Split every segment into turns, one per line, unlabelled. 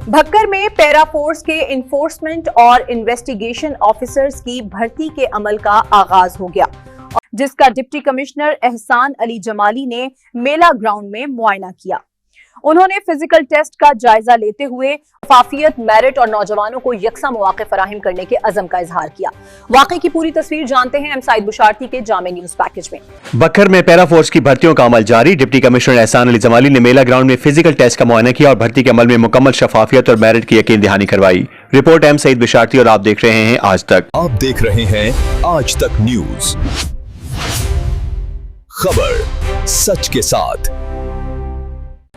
भक्कर में para force के enforcement और इन्वेस्टिगेशन ऑफिसर्स की भर्ती के अमल का आगाज हो गया, जिसका डिप्टी कमिश्नर एहसान अली जमाली ने मेला ग्राउंड में मुआयना किया। उन्होंने फिजिकल टेस्ट का जायजा लेते हुए शफाफियत, मेरिट और नौजवानों को यकसा मौके फराहम करने के अज़म का इजहार किया। वाक़े की पूरी तस्वीर जानते हैं एम साइद बुशारती के जामे न्यूज पैकेज में।
बक्खर में पैरा फोर्स की भर्तियों का अमल जारी। डिप्टी कमिश्नर एहसान अली जमाली ने मेला ग्राउंड में फिजिकल टेस्ट का मुआयना किया और भर्ती के अमल में मुकम्मल शफाफियत और मेरिट की यकीन दहानी करवाई। रिपोर्ट एम सईद बुशारती और आप देख रहे हैं आज तक।
आप देख रहे हैं आज तक न्यूज, खबर सच के साथ।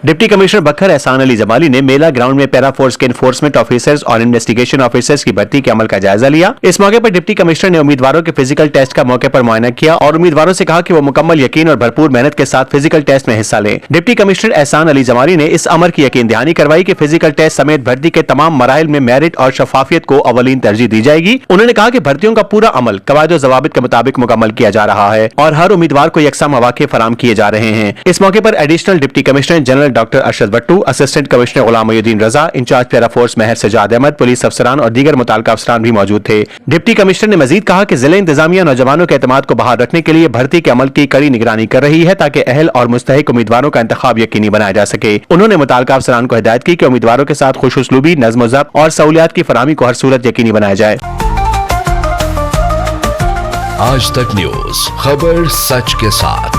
डिप्टी कमिश्नर बक्खर एहसान अली जमाली ने मेला ग्राउंड में पैरा फोर्स के इन्फोर्समेंट ऑफिसर्स और इन्वेस्टिगेशन ऑफिसर्स की भर्ती के अमल का जायजा लिया। इस मौके पर डिप्टी कमिश्नर ने उम्मीदवारों के फिजिकल टेस्ट का मौके पर मुआयना किया और उम्मीदवारों से कहा कि वो मुकम्मल यकीन और भरपूर मेहनत के साथ फिजिकल टेस्ट में हिस्सा लें। डिप्टी कमिश्नर एहसान अली जमाली ने इस अमर की यकीन दहानी करवाई कि फिजिकल टेस्ट समेत भर्ती के तमाम मराइल में मेरिट और शफाफियत को अवलीन तरजीह दी जाएगी। उन्होंने कहा कि भर्तियों का पूरा अमल कवायद और ज़वाबित के मुताबिक मुकम्मल किया जा रहा है और हर उम्मीदवार को यकसा मौके फराहम किए जा रहे हैं। इस मौके पर additional deputy commissioner general doctor Arshad Bhattu, assistant commissioner Ghulam Mohiuddin Raza, incharge para force Mehar Sajad Ahmad, police अफसरान और दीगर मुताल्लिका अफसरान भी मौजूद थे। डिप्टी कमिश्नर ने मजीद कहा कि जिला इंतजामिया नौजवानों के एतमाद को बहाल रखने के लिए भर्ती के अमल की कड़ी निगरानी कर रही है ताकि अहल और मुस्तहिक उम्मीदवारों का इंतखाब यकीनी बनाया जा सके। उन्होंने मुताल्लिका अफसरान को हिदायत की कि उम्मीदवारों के साथ खुश उसलूबी, नज़्म व ज़ब्त और सहूलियात की फराहमी को हर सूरत यकीनी बनाया जाए।
आज तक न्यूज, खबर सच के साथ।